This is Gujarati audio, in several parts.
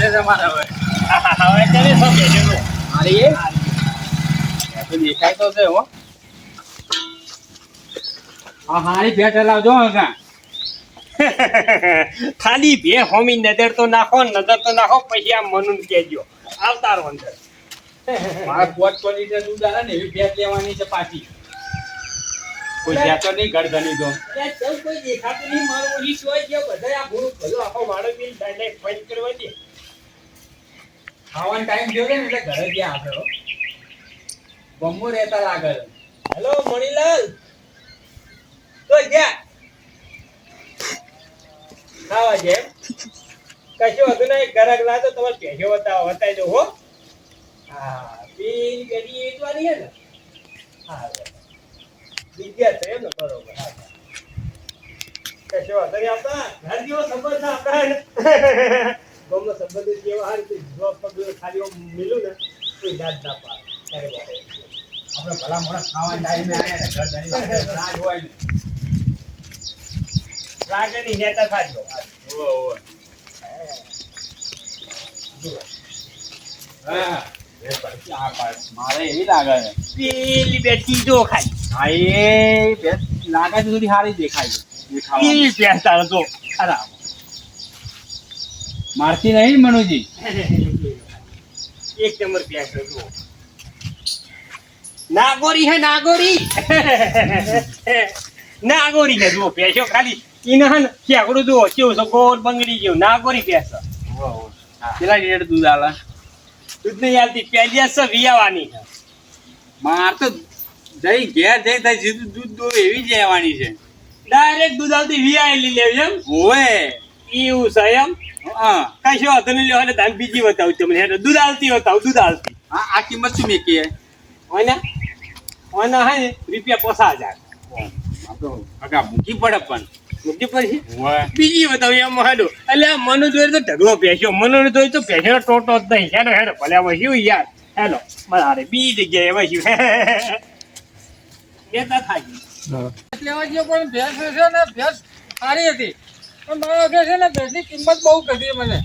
છે તમારે હવે હવે તમે શું કહેજો મારી એ તો દેખાય તો છે હો હા હારી ભેટ લાવજો હગા ખાલી બે હોમી નજર તો નાખો પછી આ મનુન કહેજો આવતારો અંદર મારે 5 લીટર દૂધ આવે ને એવી ભેટ લેવાની છે પાછી કોઈ જાતો નહીં ગરદની તો કોઈ દેખાતું નહીં મારું ઓછી સોય ગયો બધા આ ગુરુ ભલો આખો વાળો બિલ ડાયરેક્ટ ફાઈન કરવા દે ખાવાનો ટાઈમ થયો છે ને એટલે ઘરે ગયા આપણે બમ્બો રહેતા લાગે હેલો મણીલાલ તો ગયા ખાવા છે કશું હતું નહીં ગરક લાતો તમારે પેજો બતાવી દો હો હા પીન પેલી વેચવાની છે ને હા વિદ્યા છે એમ ને બરોબર હા કશું હતું નહીં આપતા ઘર જેવો સંબંધ છે આપણા ગમનો સંબંધ જેવા આ રીતે જોબ પગલું ખાલી મિલું ને કોઈ દાદ ના પાડે આપણે ભલા મોણા ખાવાનો ટાઈમ આવ્યા ઘર રાજ હોય ને રાગની નેતા થાજો ઓય હા મારે એવી લાગે છે પેલી બેટી જો ખાઈ હા એ ભેટ લાગે છે થોડી સારી દેખાય છે પેલી પેસા તો ખરાબ મારતી નહીં મનુજી એક નંબર પેસો જો નાગોરી હે નાગોરી નાગોરી હે જો પેસો ખાલી ઇનહન કેકડું જો કેવું છે ગોળ બંગડી જેવું નાગોરી પેસો કેટલા લીટર દૂધ આલે દૂધ નહીં આલતી પહેલી છે વિયાવાની માર તો જઈ ઘેર જઈ થાય સીધું દૂધ દો એવી જ લેવાની છે ડાયરેક્ટ દૂધ આવતી વિયાયેલી લેવી એમ ઓવે એવું છે એમ હા કશો હતો નહીં લેવા એટલે ધાન બીજી બતાવું તમને હેઠળ દૂધ આવતી દૂધ આવતી હા આ કિંમત શું મેકી ઓના ઓના હે રૂપિયા 50,000 આપણો આગા મૂકી પડે પણ મૂકી પછી ઓવે બીજી બતાવું એમ હાડો એટલે આ મનુ જોઈ તો ઢગલો પેસ્યો મનુ જોઈ તો પેસ્યો ટોટો જ નહીં હેડો હેડો ભલે હવે શું યાર હેલો મારે બી જગ્યાએ હવે શું કેતા થાય લેવા ગયો પણ ભેંસ છે ને ભેંસ સારી હતી પણ મારા વખતે છે ને ભેંસની કિંમત બહુ ઘટી મને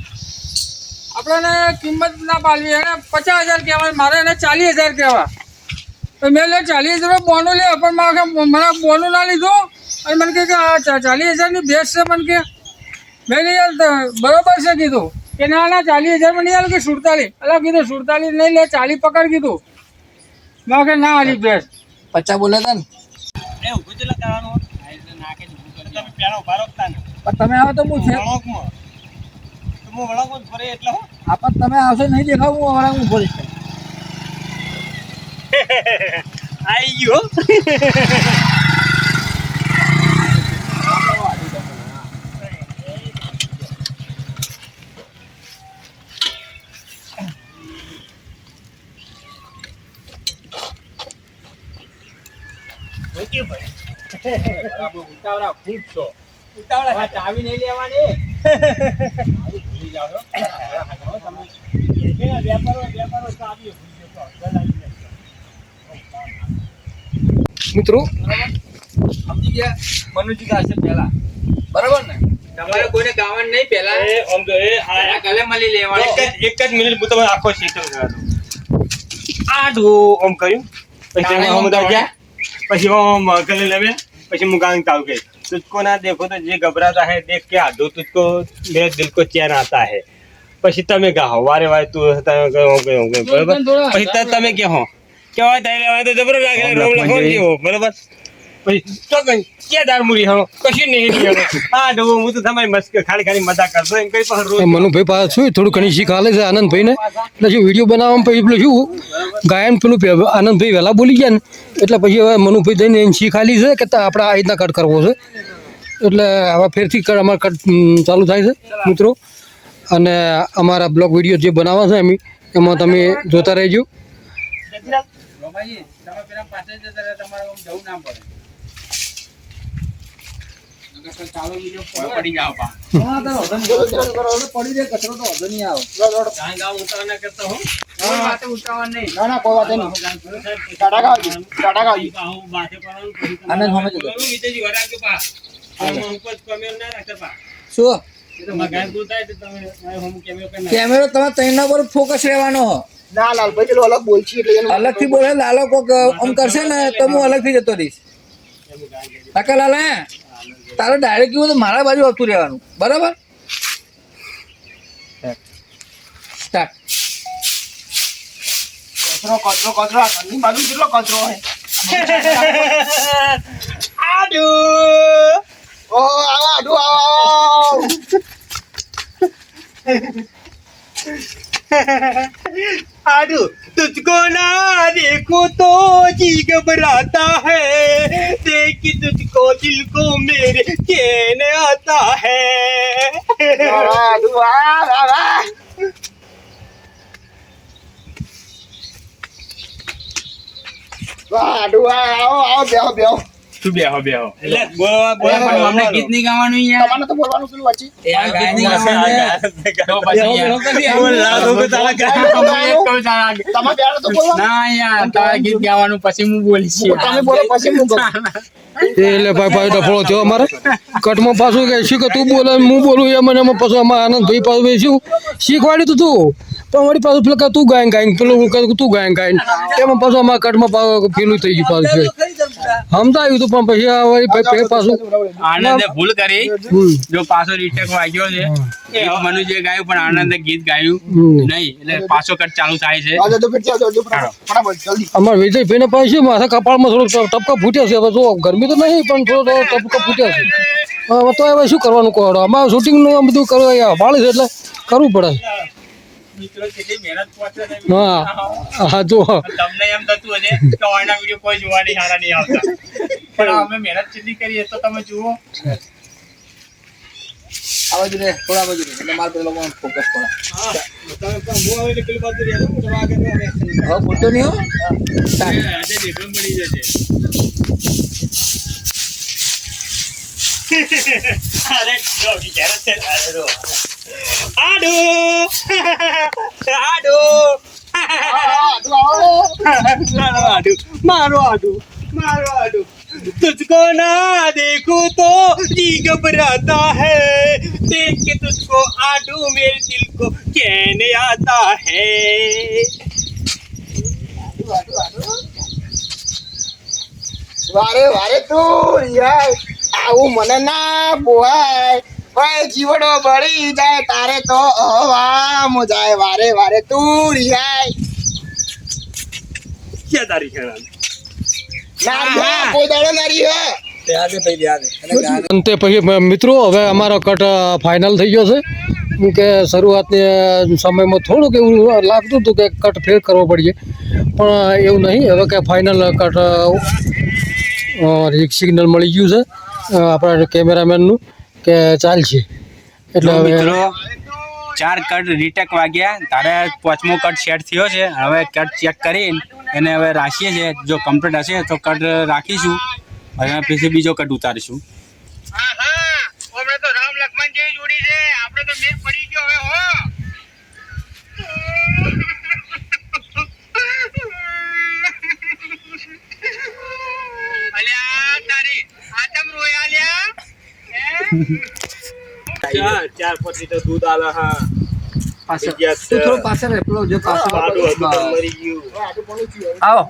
આપણને કિંમત ના પાડવી એને 50,000 કહેવાય મારે એને 40,000 કહેવા તો મેં લે 40,000 બોનું લે પણ મને બોનું ના લીધું અને મને કહે કે આ 40,000ની ભેંસ છે મને કે મેં યાર બરોબર છે કીધું કે ના ના 40,000 મને યાર કે 47 અલા કીધું 47 નહીં લે 40 પકડ કીધું મેં કે ના આલી ભેંસ 50 બોલે હતા ને એવું ગુજરાત કરવાનું તમે પેલો બારોકતા ને પણ તમે આવો તો હું છે વળોકમાં તો હું વળોકમાં ફરે એટલે હો આપણ તમે આવશો નહીં દેખાવું હું હમણાં હું બોલીશ આઈ ગયો ઓકે ભાઈ બરાબર ઉતાવળા ફૂટ છો ઉતાવળા ચાવી નહીં લેવાની ભૂલી જાવ છો તમે વ્યાપારો ચાવી મિત્રો સમજી ગયા મનુજી ગાશે પહેલા બરાબર ને તમારે કોઈને ગાવાનું નહીં પહેલા આમ તો એ આ કલે મળી લેવાની એક જ મિનિટ હું તમને આખો શીખવ આ ડો ઓમ કર્યું પછી ઓમ ગયા પછી ઓમ ગલે લેવે પછી હું गांग ताऊ गए तुझको ना देखो तो ये घबराता है देख के आधो तुझको मेरे दिल को चैन आता है પછી તમે ગાઓ વારે વારે તું બરાબર પછી તમે કહો કેવા થાય લેવા તો જબરો લાગે રોમ લખો જેવો બરાબર પછી તો કઈ કે દારમુરી હણો કશું નહીં લેવાનો આ ડો હું તો તમારી મસ્ક ખાલી મજાક કરતો એમ કઈ પણ રોજ મનુભાઈ પાસે શું થોડું ઘણી શીખ આલે છે આનંદભાઈને એટલે શું વિડીયો બનાવવામાં પછી પેલું શું ગાયન પેલું આનંદભાઈ વહેલા બોલી ગયા ને એટલે પછી હવે મનુભાઈ દઈને એને શીખ આલી છે કે આપણે આ રીતના કટ કરવો છે એટલે હવે ફેરથી અમારે કટ ચાલુ થાય છે મિત્રો અને અમારા બ્લોગ વિડીયો જે બનાવવા છે એમાં તમે જોતા રહેજો રોમાજી તમે પેલા પાસે જતા રહે તમારે આમ જવું ના પડે ચાલો બીજો પડી જાવ પા પડી જાય કચરો તો વધુ નહીં આવે ગાંવ ઉતાવળ કરતો હો કોઈ વાતે ઉતાવળ નહીં ના ના કોઈ વાત નહીં ટાટા ખાવજી આવું બાતે કરવાનું પછી આનંદ હોમે જતો વિજયજી વરાગ કે પા આમાં ઉપર કમેલ ના રાખતા પા શું કેમેરો તમારે ત્રણના પર ફોકસ રહેવાનો ના લાલભાઈ પેલો અલગ બોલછી એટલે એનું અલગથી બોલે લાલો કોક આમ કરશે ને તો હું અલગથી જતો રહીશ કાકા લાલા તારે ડાયરેક્ટ કેવું તો મારા બાજુ આવતું રહેવાનું બરાબર સ્ટાર્ટ કચરો આ ઘરની બાજુ કેટલો કચરો હોય આડુ ઓ આવો આડુ આવો आडू तुझको ना देखो तो जी घबराता है देख तुझको दिल को मेरे चैन आता है આડુ આડુ આવો બેહો તું બેહો એટલે બોલો પણ અમને ગીત નહીં ગાવાનું યાર તમારે તો બોલવાનું પેલું વચ્ચે યાર ગાય નહીં ગાવાનું તો પછી યાર તમે બેહાડો તો બોલવાનું ના યાર તારા ગીત ગાવાનું પછી હું બોલીશ તમે બોલો પછી હું બોલું એટલે ભાઈ ડફળો થયો અમારે કટમાં પાછું કે શીખો તું બોલે હું બોલું એમ પાછું અમારે આનંદભાઈ પાછું શું શીખવાડ્યું તું પણ વળી પાછું પેલું તું ગાયન પેલું હું કહું તું ગાયન એમાં પાછું અમારા કટમાં પેલું થઈ ગયું પાછું સમજાયું તું પણ પછી આ વળી પાછું આનંદે ભૂલ કરી જો પાછો રીટેક વાગ્યો છે ગીત મનુજે ગાયું પણ આનંદે ગીત ગાયું નહીં એટલે પાછો કટ ચાલુ થાય છે આજે તો ફિર જાઓ ફટાફટ જલ્દી અમારા વિજયભાઈને પાછી માથા કપાળમાં થોડો ટપકા ફૂટ્યા છે હવે જો ગરમી તો નહીં પણ થોડો ટપકા ફૂટ્યા છે હવે તો હવે શું કરવાનું કહો અમારે શૂટિંગનું આ બધું કરવા વાળે છે એટલે કરવું પડે મિત્રો કેટલી મહેનત પહોંચે છે હા હા જો તમને એમ થતું હશે કે ઓના વિડિયો કોઈ જોવાની હારા નહીં આવતા પણ અમે મહેનત કેટલી કરીએ તો તમે જુઓ આ બાજુ રે થોડા બાજુ રે એટલે મારે પેલો ફોકસ પડે હવે બોલતો નહીં હો આજે દેખમ પડી જશે અરે જોડી ક્યારે છે આડુ આડુ मारो आडू तुझको ना देखूं तो जी घबराता है देख के तुझको आडू मेरे दिल को चैन आता है વારે તું યાર આવું મને ના બોહાય ભાઈ જીવડો બળી જાય તારે તો હવામ જાય વારે તું રિયાય क्या तारीख है ના કોઈ દાડો ના રિયા અંતે પછી મિત્રો હવે અમારો કટ ફાઇનલ થઈ ગયો છે કે શરૂઆતની સમયમાં થોડુંક એવું લાગતું હતું કે કટ ફેર કરવો પડશે પણ એવું નહીં હવે કે ફાઇનલ કટ સિગ્નલ મળી ગયું છે આપણા કેમેરામેનનું કે ચાલશે એટલે હવે મિત્રો 4 કટ રીટેક વાગ્યા તારે 5મો કટ સેટ થયો છે હવે કટ ચેક કરીને એને હવે રાખીએ છે જો કમ્પ્લીટ હશે તો કટ રાખીશું અને પછી બીજો કટ ઉતારીશું હમણે તો રામ લક્ષ્મણ જેવી જોડી છે આપણે તો મેર પડી ગયો હવે હો અલ્યા તારી આતમ રોયા લ્યા ચાર 5 લીટર દૂધ આલે હા પાછળ તું થોડો પાછળ રે પેલો જો પાછળ પાડું હતું તો મરી ગયું આવો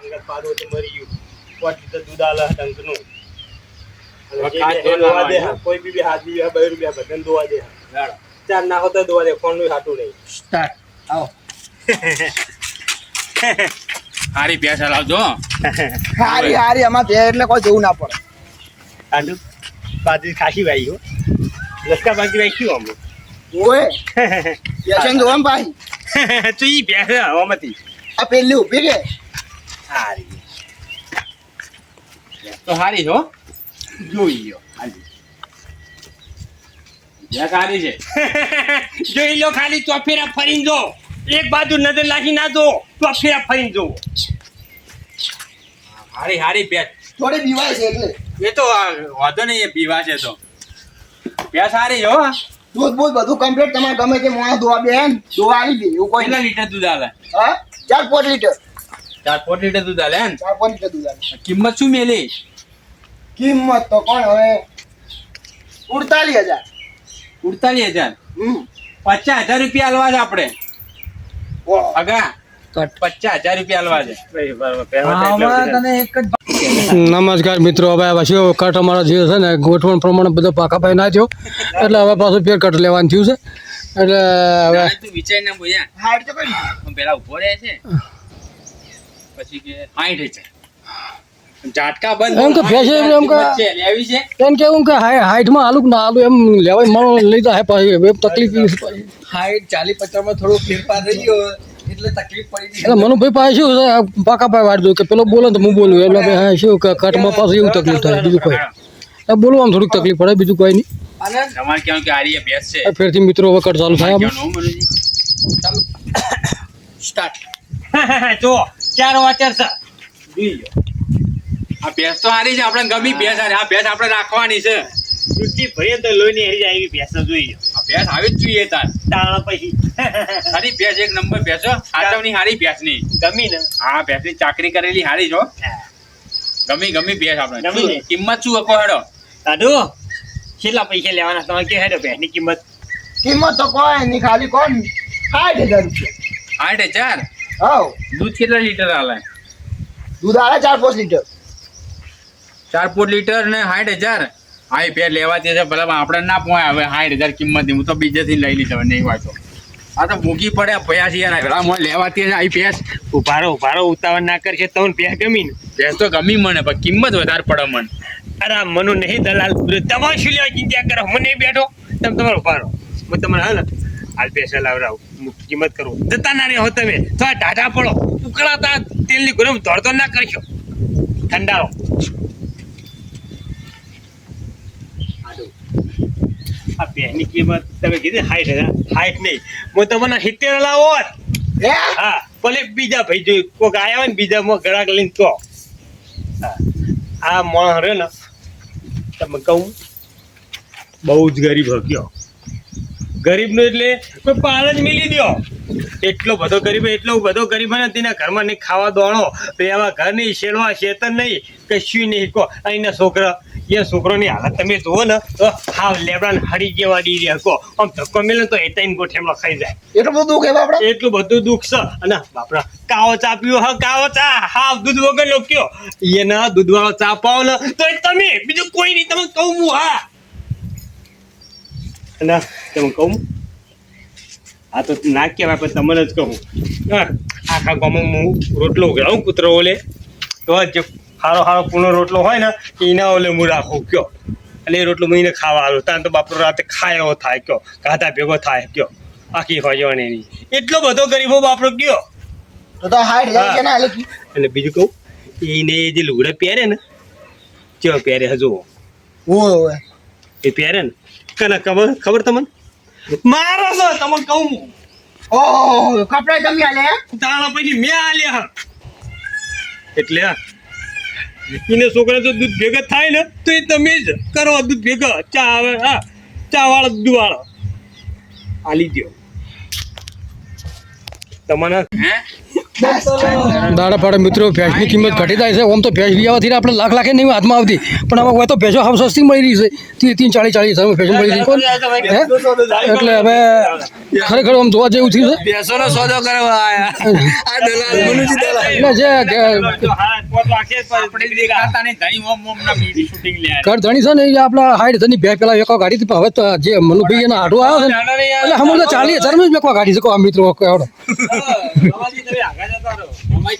અંગત પાડું હતું મરી ગયું 5 લીટર દૂધ આલે ટંકનું કોઈ બી હાથ બી 2 રૂપિયા બટન દોવા દે ચાર ના હોતા દોવા દે ફોન નું હાટું નહીં સ્ટાર્ટ આવો હારી ભેંસ લાવજો હારી આમાં બે એટલે કોઈ જવું ના પડે આડું બાજરી ખાસી ભાઈ હો લસકા બાજરી ભાઈ ક્યું આમ ઓય યશન જોવામ ભાઈ તું ઈ ભેંસ હવામાંથી આ પેલી ઊભી કે હારી તો હારી છો જોઈ લો હાલી ભેંસ હારી છે જોઈ લો ખાલી ચોફેરા ફરીને જો એક બાજુ નજર લાગી ના જો ચોફેરા ફરીને જો હારી ભેંસ થોડી બીવાય છે એટલે એ તો વાંધો નહીં એ પીવા છે તો ભેંસ હારી છો દૂધ બધું કમ્પ્લીટ તમારે ગમે તે મોણા દોવા બેન દોવા આવી દે એવું કોઈ કેટલા લીટર દૂધ આલે હા 4 લીટર 4 લીટર દૂધ આલે ને 4 લીટર દૂધ આવે કિંમત શું મેલી કિંમત તો કોણ હવે 48000 48,000 હમ 50,000 રૂપિયા આલવા છે આપણે ઓહ. અગા કટ. 50,000 રૂપિયા આલવા છે ભાઈ, બરાબર. પહેલા તો આમાં એટલું તને એક જ નમસ્કાર મિત્રો, હવે પાછું કટ અમારા જે છે ને ગોઠવણ પ્રમાણે બધો પાકા પાઈ ના થયો એટલે હવે પાછું ફેર કટ લેવાનું થયું છે એટલે હવે તું વિચાર ના બોયા હાઈટ તો કરી આમ પેલા ઉભો રહે છે પછી કે 60,000 ઝાટકા બંધ એમ કે ભેંસે એમ કે- કિંમત છે લેવી છે એમ કેવું કે હાઈટમાં આલુક ના આલુ એમ લેવાય મારો લઈ જાય પાછી હવે તકલીફ ઈ છે પાછી. હાઈટ 40-50 માં થોડો ફેરફાર થઈ ગયો એટલે તકલીફ પડી એટલે મનુભાઈ પાસે શું છે આ પાકા પાય વાળી દઉં કે પેલો બોલે ને તો હું બોલું એટલે ભાઈ હા શું કે કટમાં પાછું એવું તકલીફ થાય બીજું કોઈ બોલવામાં થોડીક તકલીફ પડે બીજું કોઈ નહીં અને તમારે કેવું કે આરી ભેંસ છે આ ફેરથી મિત્રો હવે કટ ચાલુ થાય આપણે. કેવું મનુજી ચાલો સ્ટાર્ટ. જો 4 વાચર છે જોઈ લો. આ ભેંસ તો હારી છે આપણે ગમી ભેંસ હારી આ ભેંસ આપણે રાખવાની છે દૂધથી ભરીએ તો લોહીની હરી જાય એવી ભેંસ જોઈ લો. આ ભેંસ આવી જ જોઈએ તાર તાણ પછી સારી ભેંસ એક નંબર ભેંસ હો આચવની હારી ભેંસ ની ગમી ને હા ભેંસની ચાકરી કરેલી હારી છો ગમી ભેંસ આપણે ગમી ને? શું? કિંમત શું હકો હેડો દાદુ કેટલા પૈસા લેવાના તમે કે હેડો ભેંસની કિંમત કિંમત તો કોઈ નહીં ખાલી કોણ 60,000 રૂપિયા 60,000 હાઉ દૂધ કેટલા લીટર આલે દૂધ આવે 4-5 લીટર 4 લીટર ને 60,000 આ ભેંસ લેવાતી છે ભલે આપણે ના પોય હવે 60,000 કિંમત ની હું તો બીજેથી લઈ લીધો નહીં હોય તો આ તો ભૂખી પડે ભયા છે યાર પેલા મોય લેવાતી છે આ ભેંસ ઉભારો ઉતાવળ ના કરશે તો ભેંસ ગમી ને ભેંસ તો ગમી મને પણ કિંમત વધારે પડે મને અરે આ મનુ નહીં દલાલ તમારે શું લેવા ચિંતા કરો મને બેઠો તમે તમારો ઉભારો હું તમને હા ને હાલ પૈસા લાવડાવું હું કિંમત કરું જતા ના રહો તમે તો આ ઢાઢા પડો ઉકળાતા તેલની ગરમ ધોળતો ના કરશો ઠંડારો આ બેની કિંમત તમે કીધી 60,000 નહીં હું તમને 70 લાવો હોત. હે હા ભલે બીજા ભાઈ જોઈ કોઈક આયા હોય ને બીજા માં ગળાક લઈને તો હા. આ માણસ રે ને તમે કહું બહુ જ ગરીબ હક્યો ગરીબ નું એટલે કોઈ પાળ જ મિલી દો એટલો બધો ગરીબ ને તેના ઘરમાં નહીં ખાવા દોણો રહેવા ઘર નહીં શેડવા શેતન નહીં કશું નહીં કહો અહીંના છોકરા એ છોકરોની હાલત તમે જુઓ ને તો હાવ લેબડા હરી જેવા ડી રહ્યા કહો આમ ધક્કો મેલે તો એ ત્રણ ગોઠેમલો ખાઈ જાય એટલું બધું દુઃખ એમ આપણે એટલું બધું દુઃખ છે અને બાપરા કાવો ચા પીવો હા કાવો ચા હાવ દૂધ વગર લો કયો એના દૂધ વાળો ચા પાવો ને તો એ તમે બીજું કોઈ નહીં તમે કહું હું હા અને તમે કહું આ તો ના કહેવાય પણ તમને જ કહું હા, આખા ગામમાં હું રોટલો ઉઘરાવું કૂતરો ઓલે તો જે હારો પૂર્ણ રોટલો હોય ને એના ઓલે હું રાખું કયો અને એ રોટલો મહિને ખાવા આવ્યો ત્યાં તો બાપરો રાતે ખાય એવો થાય કયો ગાધા ભેગો થાય કયો આખી હોજવાની એની એટલો બધો ગરીબો બાપરો કયો તો 60,000 કે ના હાલે કી? અને બીજું કહું એને જે લુગડા પહેરે ને ચો પહેરે હજુ ઓય એ પહેરે ને કના ખબર તમને મારો છો તમને કહું હું. ઓહો કપડા તમે હાલે હે? તાણા પછી મેં આલ્યા હા. એટલે હા એને છોકરા તો દૂધ ભેગા થાય ને તો એ તમે જ કરો દૂધ ભેગા ચા આવે હા ચા વાળો દૂધ વાળો આલી દો તમને હે દાડા પાડે મિત્રો ભેંસની કિંમત ઘટી જાય છે આમ તો ભેંસ લેવાથી આપણે લાખ લાખે નહીં હાથમાં આવતી પણ હવે હોય તો ભેંસો હાવ સસ્તી મળી રહી છે 30-40 ભેંસો મળી રહી કોણ હે એટલે હવે ખરેખર આમ જોવા જેવું થયું છે ભેંસોનો સોદો કરવા આયા આ દલાલ મનુજી દલાલ એટલે જે આપણે દેખાતા નહીં ધણી ઓમ ઓમ ના મીડી શૂટિંગ લે ઘર ધણી છે ને એ આપણા 60,000 ભેંસ પેલા વેકવા ગાડી હતી પણ હવે તો જે મનુભાઈ એના આડો આવ્યો છે ને એટલે હમણાં તો 40,000 માં જ વેકવા ગાડી છે કહો આ મિત્રો કહેવડો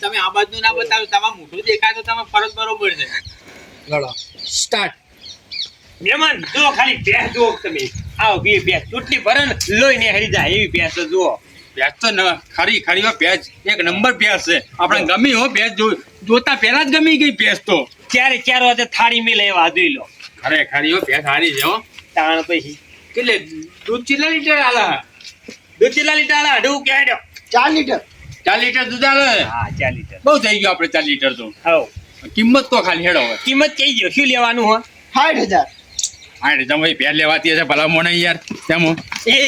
તમે આ બાજુ ના બતાવો તમારે મોઢું દેખાય તો તમે ફરજ બરોબર છે લડો સ્ટાર્ટ. મહેમાન જો ખાલી ભેંસ જુઓ તમે આવો બે ભેંસ ચૂંટણી ભરે ને લોહીને હરી જાય એવી ભેંસ જુઓ ભેંસ તો ખરી હો ભેંસ એક નંબર ભેંસ છે આપણે ગમી હો ભેંસ જોતા પહેલા જ ગમી ગઈ ભેંસ તો 4 વાગે થાળી મેલે એવા જોઈ લો ખરી હો ભેંસ હારી છે હો તાણ પછી કેટલે દૂધ કેટલા લીટર આલે દૂધ કેટલા લીટર આલા અઢવું કે હેડો 4 લીટર 4 લીટર દૂધ આલે હા 4 લીટર બહુ થઈ ગયું આપણે 4 લીટર તો હવ કિંમત તો ખાલી હેડો હવે કિંમત કઈ ગયો શું લેવાનું હો 60,000 હા તમે ભેંસ લેવાતી હશે ભલા મોને યાર તેમ એ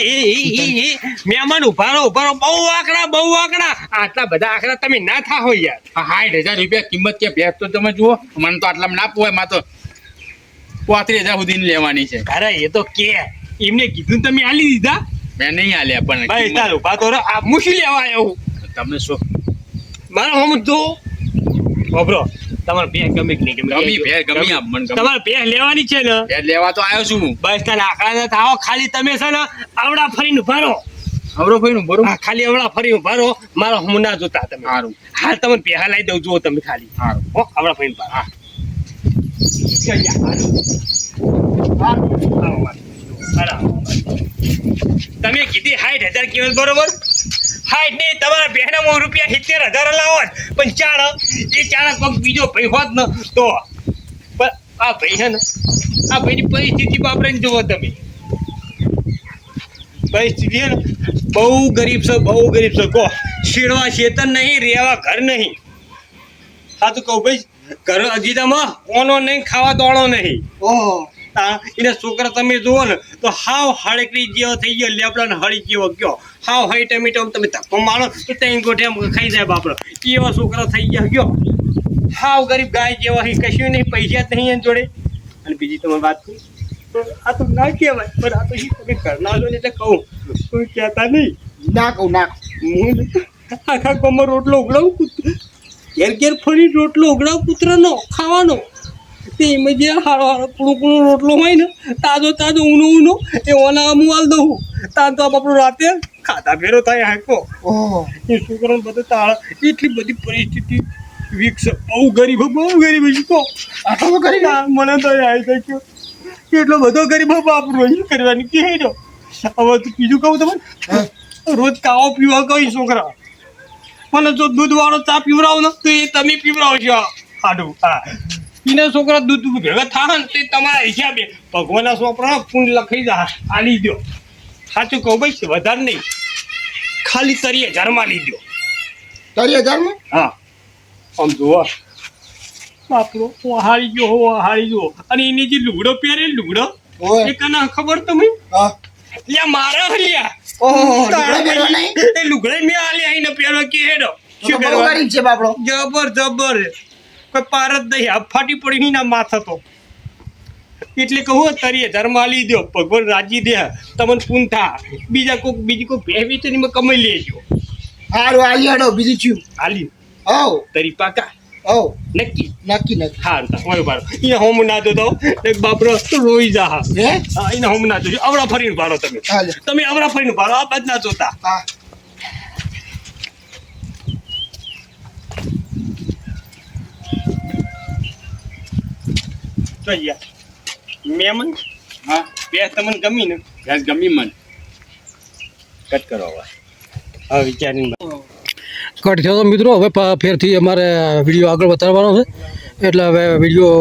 મહેમાન ઉભારો બહુ આંકડા આટલા બધા આંકડા તમે ના થાઓ યાર 60,000 રૂપિયા કિંમત કે ભેંસ તો તમે જુઓ મને તો આટલામાં ના પોવાય માં તો 35,000 સુધીની લેવાની છે અરે એ તો કે એમને કીધું તમે આલી દીધા મેં નહીં આલ્યા પણ ભાઈ તારું ઉભા તો રહો. આ મુશી લેવા આવ્યો હું. તમને શું મારો હમ તો બાબરો તમારે બે ગમે કે નહીં ગમે ગમી ભેર ગમી આપ મને ગમી તમારે બે લેવાની છે ને ભેર લેવા તો આવ્યો છું હું બસ તને આકડા ના થાઓ ખાલી તમે છે ને આવડા ફરીને ઉભા રહો. આવરો ભાઈ નું બરોબર હા ખાલી આવડા ફરી ઉભા રહો મારો હમ ના જોતા તમે સારું હા તમને પેહા લાવી દઉં જુઓ તમે ખાલી સારું હો આવડા ફરીને ઉભા હા તમે કીધી 60,000 કિંમત બરોબર 60 નહીં તમારા બહેના રૂપિયા 70,000 લાવો પણ ચાણ કોક બીજો ભાઈ હોત ને તો પણ આ ભાઈ છે ને આ ભાઈની પરિસ્થિતિ વાપરીને જુઓ તમે પરિસ્થિતિ છે ને બહુ ગરીબ છે કહો શીડવા શેતન નહીં રેવા ઘર નહીં હા તો કહું ભાઈ ઘર અજીતામાં ઓનો નહીં ખાવા દોડો નહીં ઓહો એના છોકરા તમે જુઓ ને તો હાવ હળકડી જેવો થઈ ગયો લેબડા હળી જેવો ગયો હાવ હઈ ટમેટો તમે ધક્કો મારો તો ત્યાં ગોઠે ખાઈ જાય બાપડો એવા છોકરા થઈ ગયા ગયો હાવ ગરીબ ગાય જેવો અહીં કશું નહીં પૈસા જ નહીં એની જોડે અને બીજી તમે વાત કરું તો આ તો ના કહેવાય પણ આ તો શું તમે ઘરના છો ને એટલે કહું કોઈ કહેતા નહીં ના કહું હું આખા કોમર રોટલો ઉગડાવું ઘેર ફરી રોટલો ઉગડાવ કૂતરાનો ખાવાનો તે એમાં જે હારો કૂણો રોટલો હોય ને તાજો ઊનો એ ઓના હું હાલ દઉં તાર તો આપણું રાતે ખાતા ફેરો થાય હાકો ઓહો એ છોકરાને બધું તાળા એટલી બધી પરિસ્થિતિ વિકસ બહુ ગરીબ છે તો આટલો કરી ના, મને તો આવી શક્યો એટલો બધો ગરીબ બાપરો શું કરવાની કે હવે તો બીજું કહું તમને રોજ કાવો પીવા કઈ છોકરા મને જો દૂધવાળો ચા પીવડાવો ને તો એ તમે પીવડાવશો આડું હા એના છોકરા દૂધ ભેગા થાય ને તો એ તમારા હિસાબે ભગવાનના છોકરા પૂન લખાઈ જા આલી દો સાચું કહું ભાઈ વધારે નહીં ખાલી 30,000 લીધો 30,000 હા આમ જુઓ બાપરો હું હારી ગયો અને એની જે લુગડો પહેરે લુગડો ઓય એ કના ખબર તમે હા લ્યા મારા લ્યા ઓહો લુગડા પહેરવા નહીં એ લુગડે મેં આલી આઈને પહેરવા કે હેડો તો શું બહુ કરવા ગરીબ છે બાપડો જબર કોઈ પાર જ નહીં આ ફાટી પડી ના માથા તો એટલે કહું 30,000 આલી દો ભગવાન રાજી દે તમને પૂન થા બીજી કોઈ ભે વેચીને કમાઈ લેજો હારું આલી હડો બીજું છું આલી હવ તરી પાકા હવ નક્કી નક્કી હારું હોય બારો એને હોમ ના દો એક બાપરો રોઈ જા હા હે એને હોમ ના દો આવડા ફરીને ભારો હાલે. તમે આવડા ફરીને ભારો આ બાદ ના જોતા હા જોઈએ મેમન હા બે તમને ગમી ને ભેર ગમી મને કટ કરો હવે વિચારીને કટ થયો તો મિત્રો હવે ફેરથી અમારે વિડીયો આગળ વધારવાનો છે એટલે હવે વિડીયો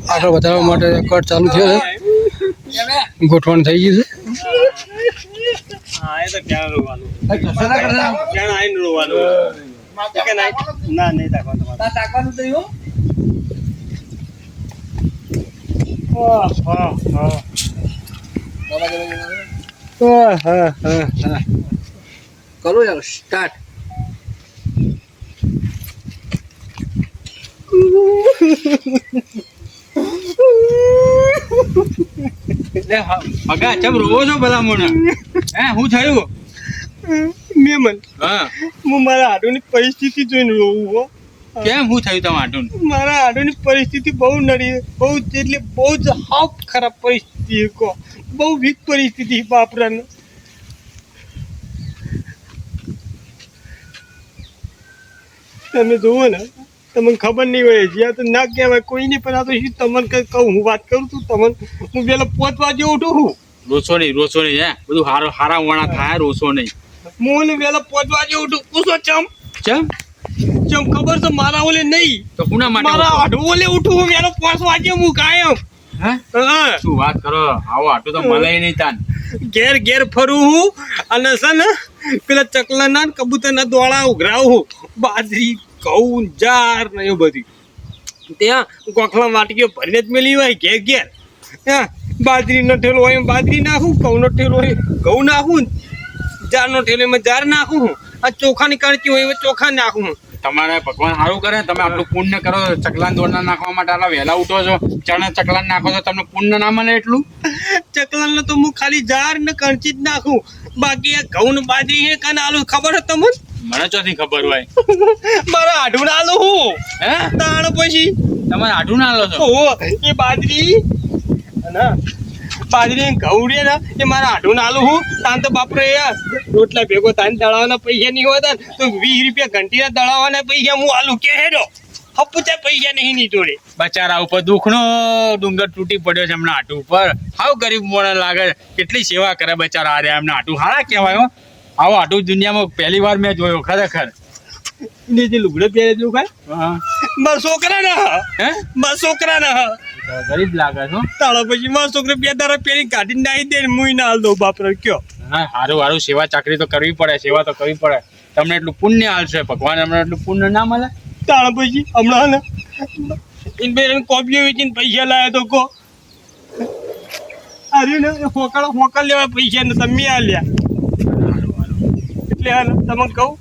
આગળ વધારવા માટે કટ ચાલુ થયો છે ગોઠવણ થઈ ગઈ છે હા એ તો ક્યાં રોવાનું ક્યાં આવીને રોવાનું કે ના નહીં તાકવાનું તમારે તાકવાનું તો એવું કરો ચાલો સ્ટાર્ટ પગા ચમ રોવો છો બધા મોને હે શું થયું મેમન હા હું મારા આડોની પરિસ્થિતિ જોઈને રોવું હો કેમ શું થયું તમારું મારા આડોની પરિસ્થિતિ બહુ નડી બહુ એટલે બહુ જ હાવ ખરાબ પરિસ્થિતિ કહો બહુ વીક પરિસ્થિતિ બાપરાને તમે જુઓ ને તમને ખબર નહીં હોય જ્યાં તો ના કહેવાય કોઈ નહીં પણ આ તો શું તમને કંઈ કહું હું વાત કરું છું તમને હું પેલો 5 વાગે ઉઠું છું રોસો નહીં હે બધું હારા વણા થાય રોસો નહીં હું વેલા 5 વાગે ઉઠું પૂછો ચમ ચમ ખબર છે મારા ઓલે નહીં તો કોના માટે મારા આડો ઓલે ઉઠું હું વેલો 5 વાગે હું કાયમ હે હા શું વાત કરો આવો આટલું તો મળે નહીં તાન ઘેર ફરું હું અને છે ને પેલા ચકલાના ને કબૂતરના દોડા ઉઘરાવું હું બાજરી ઘઉં જાર ને એવું બધી ત્યાં ગોખલા વાટકીઓ ભરીને જ મેલી હોય ઘેર હા બાજરીનો ઠેલો હોય એમાં બાજરી નાખું ઘઉંનો ઠેલો હોય ઘઉં નાખું જારનો ઠેલો એમાં જાર નાખું હું આ ચોખાની કણકી હોય એમાં ચોખા નાખું હું તમારે ભગવાન સારું કરે, તમે આટલું પુણ્ય કરો, ચકલાન દોરના નાખવા માટે આટલા વહેલા ઉઠો છો, ચણા ચકલાન નાખો છો, તમને પુણ્ય ના મળે એટલું? ચકલાને તો હું ખાલી જાર ને કંચી જ નાખું, બાકી આ ઘઉં ને બાજરી હે કાને આલુ ખબર હે તમને? મને ચોથી ખબર હોય. મારા આઢું ના આલુ હું હે તાણ પછી તમારે આઢું ના લો છો? ઓ એ બાજરી અને બાજરી ને ઘઉં રે ને એ મારા આઢું ના આલુ હું તાન તો બાપરે યાર રોટલા ભેગો તાન દળાવાના પૈસા નહીં હોતા તો 20 રૂપિયા ઘંટીના દળાવાના પૈસા હું આલુ કે હેડો હપુચા પૈસા નહીં ની જોડે. બચારા ઉપર દુઃખનો ડુંગર તૂટી પડ્યો છે એમના હાટુ ઉપર. હાવ ગરીબ મોણા લાગે, કેટલી સેવા કરે બચારા. આ રહ્યા એમના હાટુ હારા કહેવાય હો. આવો હાટુ દુનિયામાં પહેલી વાર મેં જોયો ખરેખર. ને જે લુગડે પહેરે જો કાય હા મારા છોકરા ના હે મારા છોકરા ના ગરીબ લાગે છો. તાળા પછી મારા છોકરા બે દાડા પહેરી કાઢી નાખી દે ને મુઈ ના હાલ દઉં બાપરે કયો. હા સારું સારું, સેવા ચાકરી તો કરવી પડે, સેવા તો કરવી પડે. તમને એટલું પુણ્ય હાલશે, ભગવાન અમને એટલું પુણ્ય ના મળે? તાળા પછી હમણાં ને ઇન બે કોપીઓ વેચીને પૈસા લાયા તો કો અરે ને હોકળ લેવા પૈસા ને તમે આલ્યા એટલે હા ને તમને કહું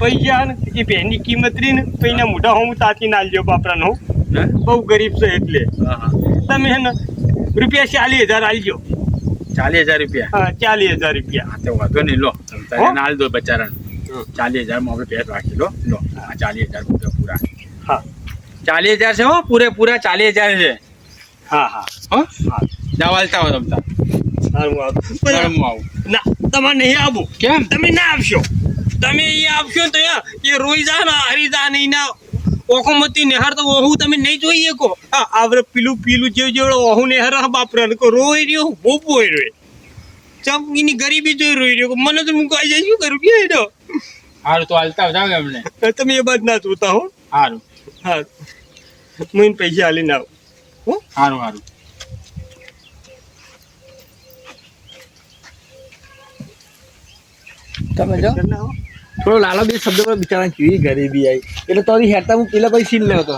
પૈસા ને એ બેનની કિંમત રહી ને તો એના મોઢા હું તાતી ના આલજો બાપરાનો હે? બહુ ગરીબ છે એટલે હા હા, તમે હે ને રૂપિયા 40,000 આલજો. 40,000 રૂપિયા? હા 40,000 રૂપિયા. હા તો વાંધો નહીં, લો તમે હાલ દો બચારાને. 40,000 માં આપણે ભેટ રાખી લો. લો આ 40,000 પૂરા. હા 40,000 છે હો, પૂરેપૂરા 40,000 છે. હા હા હો હા જાવ હાલતા હો તમતા. સારું આવું બરાબર હું આવું. ના તમારે નહીં આવું. કેમ? તમે ના આવશો. તમે અહીંયા આવશો તો એ રોઈ જા ને હારી જા ને એના ઓખોમતી નેહાર તો ઓહું તમે નહીં જોઈ શકો. હા આવરે પીલું જેવડો ઓહું નેહાર બાપરા રોઈ રહ્યો બહુ બોઈ રહ્યો ચમ એની ગરીબી જોઈ રોઈ રહ્યો. મને તો મૂકવા જાય શું કરું કે એનો સારું તો હાલતા જાવ એમને. તમે એ બાદ ના જોતા હો. સારું હા હું પૈસા હાલીને આવું હો. સારું સારું. તમે જો થોડો લાલો બે શબ્દ પર બિચારા કેવી ગરીબી આવી એટલે તો હેરતા હું પેલા પછી સીન લેવો તો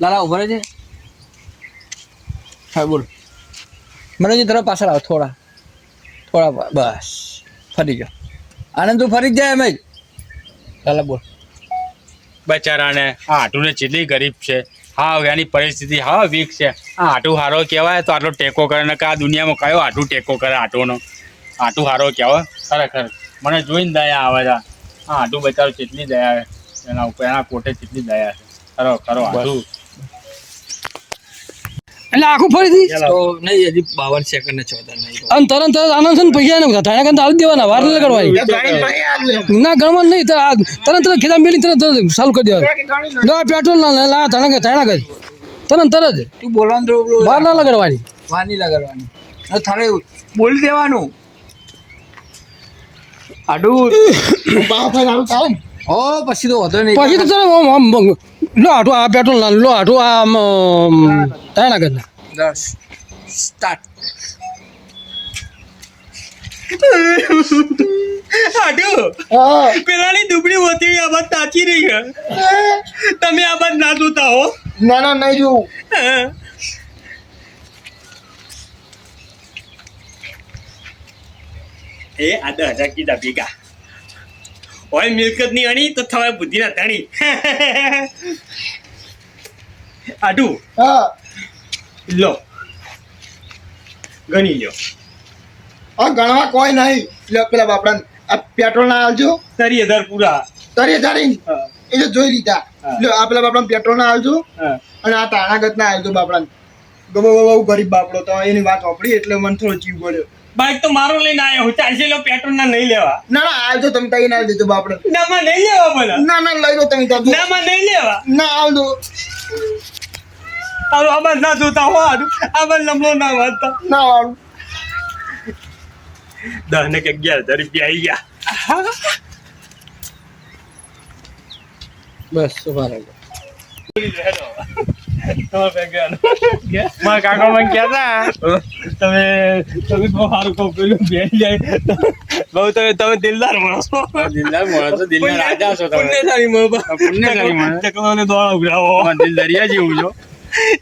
લાલા ઉભો છે. હા બોલ મને જે તરફ પાછળ આવો થોડા બસ ફરી જાઓ આનંદ તું ફરી જ જાય એમ જ લાલા બોલ. બચારાને આ હાટુને જેટલી ગરીબ છે, હા એની પરિસ્થિતિ હા વીક છે. આ હાટુ હારો કહેવાય તો આટલો ટેકો કરે ને કે આ દુનિયામાં કયો હાટુ ટેકો કરે હાટુનો? હાટુ હારો કહેવાય ખરેખર. મને જોઈને દયા આવે છે. હા હાટુ બચારો કેટલી દયા છે એના ઉપર, એના કોટે કેટલી દયા છે. ખરો હાટુ. એટલે આખું ફરીથી તો નહીં હજી 52 સેકન્ડ ને 14 નહીં અને તરત આનંદ છે ને પૈસા ને બધા થાણા કરતા આવી દેવાના, વાર નહીં લગાડવાની. ગણી ભાઈ આલું એમ. ના ગણવાનું નહીં, તરત ખેતા મેલી તરત ચાલુ કરી દેવાનું. લો પેટ્રોલ ના લા થાણા કર તરત તું બોલવાનું તો વાર ના લગાડવાની. વાર નહીં લગાડવાની અને તારે બોલી દેવાનું આડું બાપ ભાઈ આલું ચાલે ને. હો પછી તો વધો નહીં. પછી તો ચાલો આમ લો આટું આ પેટ્રોલ ના લો આટું આ આમ થાણા કર 10 સ્ટાર્ટ. આડો હા પેલાની દુબળી હોતી આ બાદ તાચી રહી છે. તમે આ બાદ ના જોતા હો. ના ના નહીં જોવું. એ આ 10,000 કીધા ભેગા હોય મિલકત ની અણી તો થવાય બુદ્ધિ ના ધણી. આડું હા લો ગણી લ્યો હા ગણવા કોઈ નહીં. લે પેલા બાપડા આ પેટ્રોલ ના આલજો 30,000 પૂરા. તરી તારી હા, એ તો જોઈ લીધા. હા. લે આ પેલા બાપડા પેટ્રોલ ના આલજો હા. અને આ તાણાગત ના આલજો બાપડા. બહુ ગરીબ બાપડો તો એની વાત વાપરી એટલે મને થોડો જીવ પડ્યો. બાઈક તો મારો લઈને આવ્યો હું. 400 લો પેટ્રોલ ના નહીં લેવા. ના ના આવજો તમે તઈ ના દેજો બાપડો. નામાં નહીં લેવા બોલા. ના ના લઈ લો તમે તરત. નામાં નહીં લેવા. ના આવજો. હાલો આ બાદ ના જોતા હો. આડું આ બાદ લમણો ના વાંચતા. ના આવડું. 10 ને કે 11,000 રૂપિયા આવી ગયા. બસ ઉભા રહેજો. મારા કાકા મને કહેતા તમે બહુ સારું કહો પેલું બેસી જાય તમે દિલદાર માણસ છો. દિલદાર માણસ છો, દિલના રાજા છો તમે. પુણ્યશાળી માણસ. પુણ્યશાળી માણસ. ચકલોને દોણા ઉઘરાવો. તમારે દિલ દરિયા જેવું છો.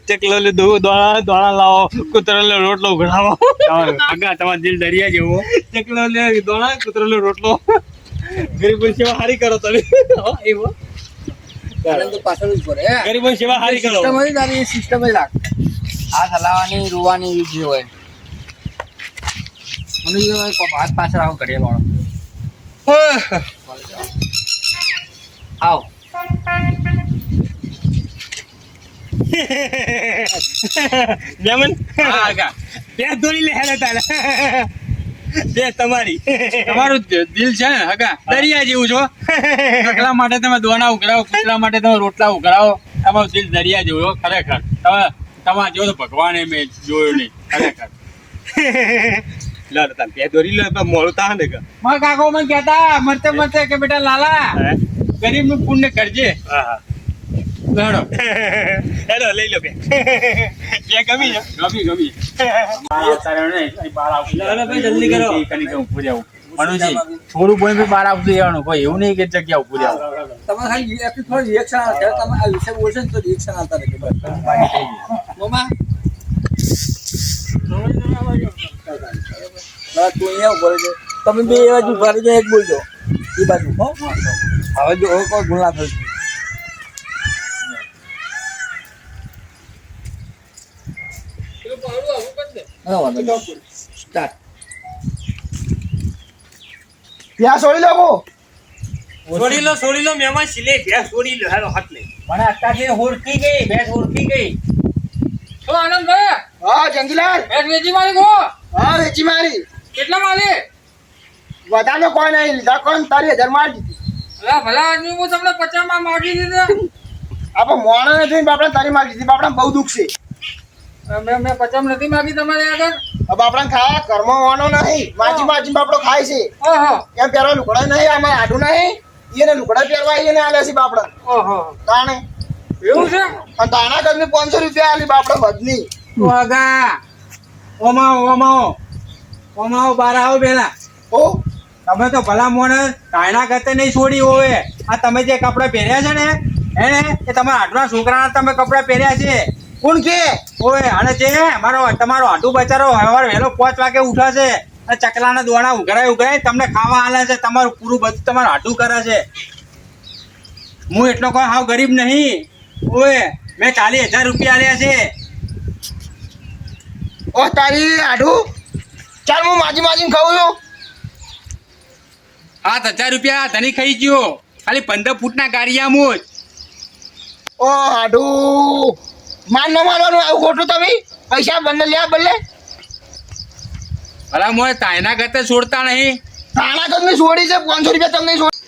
ચકલોને દોણા લાવો. કૂતરાને રોટલો ઉઘરાવો. તમારા દિલ દરિયા જેવો. ચકલોને દોણા કૂતરાને રોટલો. ગરીબોની સેવા હારી કરો તમે હો, એવો આનંદ તો પાછળ જ પડે હે ગરીબોની સેવા હારી કરો સિસ્ટમ જ તારી સિસ્ટમ જ રાખ હાથ હલાવવાની રૂવાની જે હોય મને જે હોય હાથ પાછળ આવો ઘડીએ વાળો આવ મેમન હા હગા બે દોડી લે હેલે તારે બે તમારી તમારું દિલ છે ને હગા દરિયા જેવું છો કકડા માટે તમે દોણા ઉઘરાવો કૂતરા માટે તમે રોટલા ઉઘરાવો તમારું દિલ દરિયા જેવું હો, ખરેખર તમારે જો તો ભગવાને મેં જોયું નહીં ખરેખર. લો તાર બે દોડી લે મોડું તા ને કે મારા કાકો મને કહેતા મરતે મરતે કે બેટા લાલા ગરીબ નું પુણ્ય કરજે. હા બેડો હેલો લઈ લો બે ગમી છે ગમી જલ્દી કરો. મનુજી થોડું બોલ બી બહાર આવતું રહેવાનું કોઈ એવું નહીં કે જગ્યા ઉપર આવું. તમે ખાલી થોડું રિએક્શન આવે તમે આ વિષય બોલશો ને તો રિએક્શન આવતા રહે બસ મોમા હા તું અહીંયા બોલે છે તમે બે એ બાજુ ફરી જાય એક બોલજો એ બાજુ હો હવે જો કોઈ ગુણ ના થશે પેલું પાડું આવું કરી દે. હા વાંધો સ્ટાર્ટ ત્યાં છોડી લો બો. છોડી લો મહેમાન સિલે બે છોડી લો હેલો હાથ લે મને અત્યારથી ઓળખી ગઈ ભેંસ ઓળખી ગઈ. તો આનંદભાઈ હા જંગીલાલ. ભેંસ વેચી મારી ગો હા વેચી મારી. કેટલા માલી વધારે કોઈ નહીં લીધા કોઈ તારી 1000 મારી દીધી. અલા ભલા આદમી હું તમને 50 માં માગી દીધા આપણે મોણો ને જોઈને બાપડા તારી મારી દીધી. બાપડા બહુ દુઃખ છે. મેં 50 નથી માગી તમારે આગળ. હવે બાપડા ખાયા ઘરમાં મોણો નહીં માજી બાપડો ખાય છે. ઓહો એમ પહેરવા લુગડા નહીં આમાં આડું નહીં એને લુગડા પહેરવા એને આલે છે બાપડા ઓહો તાણે એવું છે અને તાણા ઘરની 500 રૂપિયા આલી બાપડા બધની. વાગા ઓમાઓ બાર આવો પેલા. ઓ તમે તો ભલા મોને કાયના કરતે નહીં છોડી હોવે. આ તમે જે કપડા પહેર્યા છે ને એને એ તમારા આટલા છોકરાના તમે કપડા પહેર્યા છે. કોણ કે ઓય અને જે તમારો આટુ બચારો સવારે વહેલો 5 વાગે ઉઠે છે અને ચકલાના દોણા ઉઘરાય તમને ખાવા આલે છે. તમારું પૂરું બધું તમારું આટું કરે છે. હું એટલો કોઈ હાવ ગરીબ નહીં. ઓય મેં 40,000 રૂપિયા આલ્યા છે. ઓ તારી આડું ચાલ હું માજીને ખાઉં છું. 7,000 રૂપિયા ધની ખાઈ ગયો ખાલી 15 ફૂટના ગાડિયામાં જ. ઓ આડું માન ન મારવાનું આવું ખોટું તમે પૈસા બંને લ્યા બદલે ભલા મોય તાયના કરતે છોડતા નહીં. તાણા ઘરની છોડી છે 500 રૂપિયા તમને છોડી.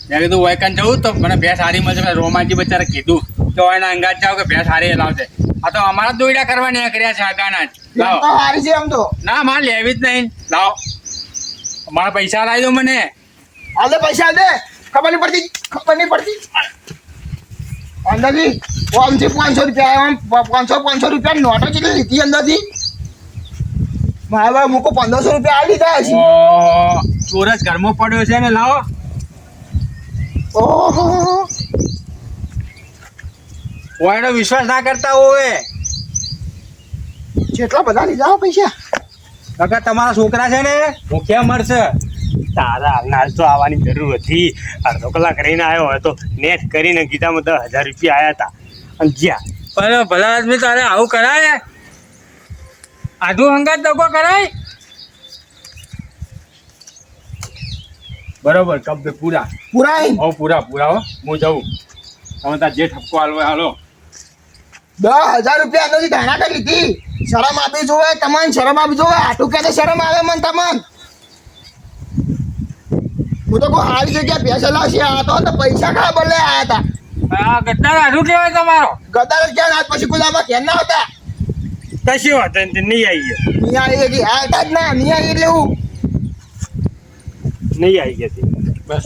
મેં કીધું વૈકન જવું તો મને ભેંસ હારી મળશે. મેં રોમાજી બચારે કીધું કે એના અંગાત જાઓ કે ભેંસ હારી લાવશે. આ તો અમારા દોયડા કરવા નહીં કર્યા છે આગાના જ. એમ લાવો તો હારી છે એમ તો ના માર લેવી જ નહીં. લાવો મારા પૈસા લાવી દો મને. હાલે પૈસા દે ખબર નહીં પડતી અંદાજી ઓમથી 500 રૂપિયા એમ 500 રૂપિયા નોટો કેટલી લીધી અંદાજી મારા ભાઈ મૂકો 1500 રૂપિયા આ લીધા હશે. ઓહો ચોરસ ઘરમાં પડ્યો છે ને. લાવો ઓહો ઓયનો વિશ્વાસ ના કરતા હોય. જેટલા બધા લીધા હો પૈસા. કાકા તમારા છોકરા છે ને ભૂખ્યા મરશે. તારા હાલ તો આવવાની જરૂર હતી. અડધો કલાક રહીને આવ્યો હોય તો નેટ કરીને ગીતામાં 10,000 રૂપિયા આયા હતા અને જ્યાં પણ ભલા આદમી તારે આવું કરાય? આધું અંગાત દગો કરાય? બરોબર કબ્બે પૂરા પૂરા પૂરા હો. હું જાઉં તમે તાર જે ઠપકો હાલવો હાલો. 10,000 રૂપિયા અંદાજી ધાણા કરી લીધી. શરમ આપી જોવે તમને શરમ આપી જોવે આટું કે શરમ આવે મને તમને. હું તો કોઈ હારી જગ્યા પૈસા લાવશે આ તો પૈસા ખા બદલે આયા હતા. આ ગદ્દાર આડું કહેવાય તમારો. ગદાર ક્યાં આજ પછી કોઈ આમાં કેમ ના હતા કશી વાત નહીં આવી ગયો નહીં આવી ગઈ આ હતા જ ના નહીં આવી એટલે હું નહીં આવી ગયા બસ